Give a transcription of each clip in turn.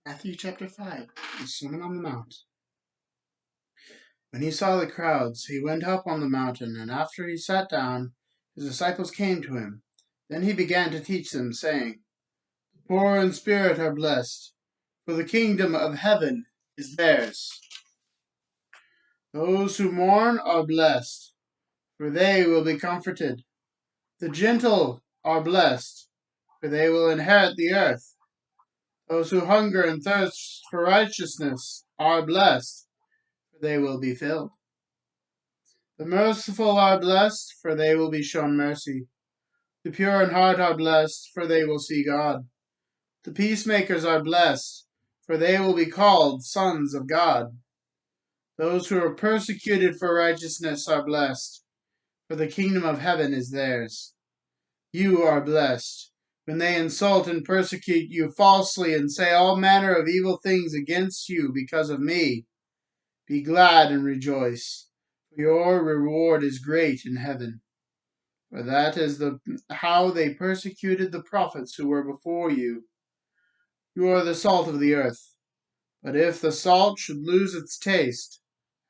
Matthew chapter 5, the Sermon on the Mount. When he saw the crowds, he went up on the mountain, and after he sat down, his disciples came to him. Then he began to teach them, saying, "The poor in spirit are blessed, for the kingdom of heaven is theirs. Those who mourn are blessed, for they will be comforted. The gentle are blessed, for they will inherit the earth. Those who hunger and thirst for righteousness are blessed, for they will be filled. The merciful are blessed, for they will be shown mercy. The pure in heart are blessed, for they will see God. The peacemakers are blessed, for they will be called sons of God. Those who are persecuted for righteousness are blessed, for the kingdom of heaven is theirs. You are blessed when they insult and persecute you falsely and say all manner of evil things against you because of me. Be glad and rejoice, for your reward is great in heaven. For that is how they persecuted the prophets who were before you. You are the salt of the earth. But if the salt should lose its taste,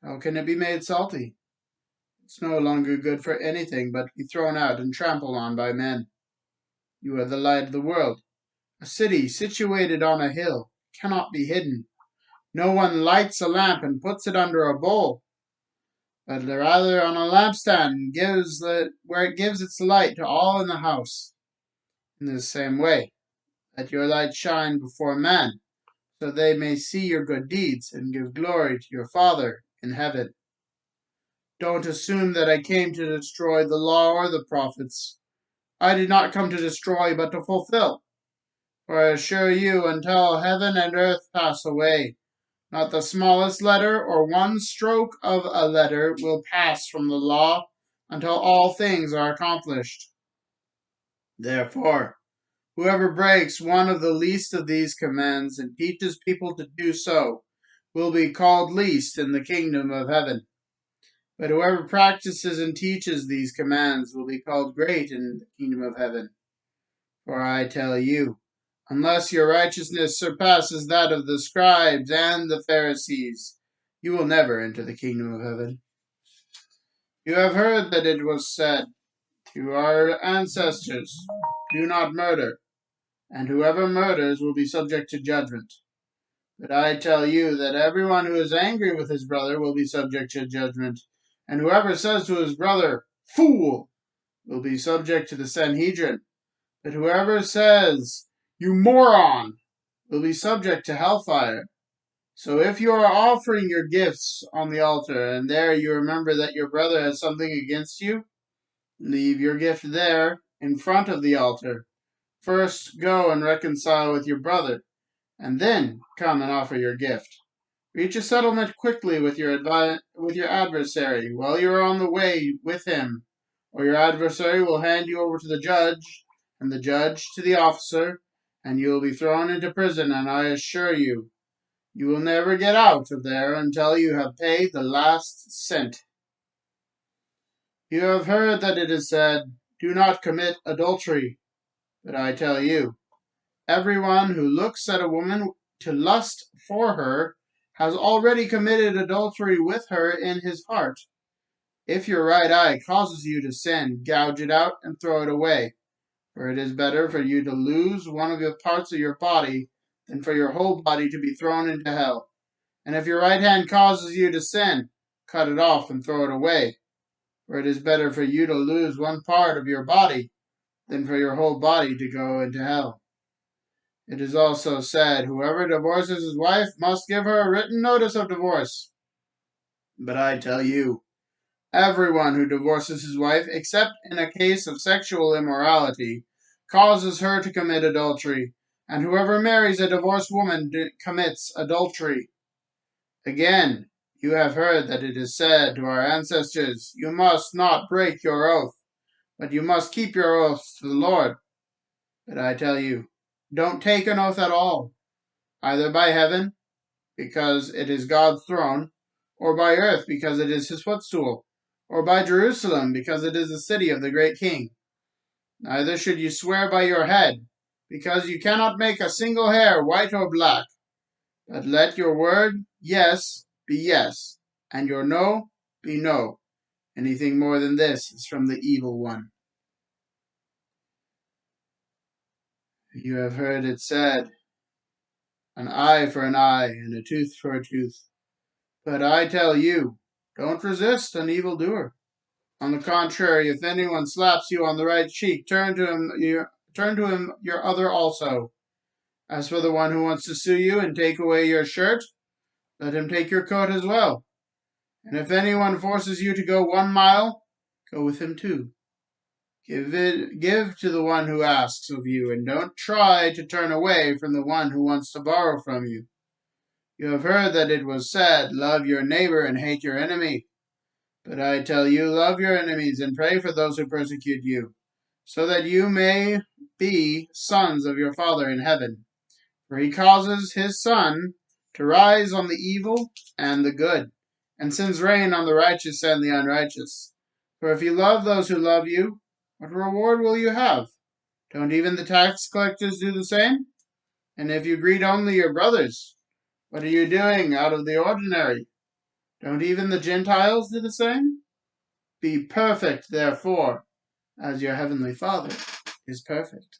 how can it be made salty? It's no longer good for anything but to be thrown out and trampled on by men. You are the light of the world. A city situated on a hill cannot be hidden. No one lights a lamp and puts it under a bowl, but rather on a lampstand, where it gives its light to all in the house. In the same way, let your light shine before men, so they may see your good deeds and give glory to your Father in heaven. Don't assume that I came to destroy the law or the prophets. I did not come to destroy, but to fulfill. For I assure you, until heaven and earth pass away, not the smallest letter or one stroke of a letter will pass from the law until all things are accomplished. Therefore, whoever breaks one of the least of these commands and teaches people to do so will be called least in the kingdom of heaven. But whoever practices and teaches these commands will be called great in the kingdom of heaven. For I tell you, unless your righteousness surpasses that of the scribes and the Pharisees, you will never enter the kingdom of heaven. You have heard that it was said to our ancestors, 'Do not murder,' and whoever murders will be subject to judgment. But I tell you that everyone who is angry with his brother will be subject to judgment, and whoever says to his brother, 'Fool,' will be subject to the Sanhedrin. But whoever says, 'You moron,' will be subject to hellfire. So if you are offering your gifts on the altar, and there you remember that your brother has something against you, leave your gift there in front of the altar. First go and reconcile with your brother, and then come and offer your gift. Reach a settlement quickly with your adversary while you are on the way with him, or your adversary will hand you over to the judge, and the judge to the officer, and you will be thrown into prison, and I assure you, you will never get out of there until you have paid the last cent. You have heard that it is said, 'Do not commit adultery.' But I tell you, everyone who looks at a woman to lust for her has already committed adultery with her in his heart. If your right eye causes you to sin, gouge it out and throw it away. For it is better for you to lose one of the parts of your body than for your whole body to be thrown into hell. And if your right hand causes you to sin, cut it off and throw it away. For it is better for you to lose one part of your body than for your whole body to go into hell. It is also said, 'Whoever divorces his wife must give her a written notice of divorce.' But I tell you, everyone who divorces his wife, except in a case of sexual immorality, causes her to commit adultery, and whoever marries a divorced woman commits adultery. Again, you have heard that it is said to our ancestors, 'You must not break your oath, but you must keep your oaths to the Lord.' But I tell you, don't take an oath at all, either by heaven, because it is God's throne, or by earth, because it is his footstool, or by Jerusalem, because it is the city of the great king. Neither should you swear by your head, because you cannot make a single hair white or black. But let your word yes be yes, and your no be no. Anything more than this is from the evil one. You have heard it said, an eye for an eye and a tooth for a tooth. But I tell you, don't resist an evildoer. On the contrary, if anyone slaps you on the right cheek, turn to him your other also. As for the one who wants to sue you and take away your shirt, let him take your coat as well. And if anyone forces you to go 1 mile, go with him 2. Give to the one who asks of you, and don't try to turn away from the one who wants to borrow from you. You have heard that it was said, love your neighbor and hate your enemy. But I tell you, love your enemies and pray for those who persecute you, so that you may be sons of your Father in heaven. For he causes his sun to rise on the evil and the good, and sends rain on the righteous and the unrighteous. For if you love those who love you, what reward will you have? Don't even the tax collectors do the same? And if you greet only your brothers, what are you doing out of the ordinary? Don't even the Gentiles do the same? Be perfect, therefore, as your heavenly Father is perfect.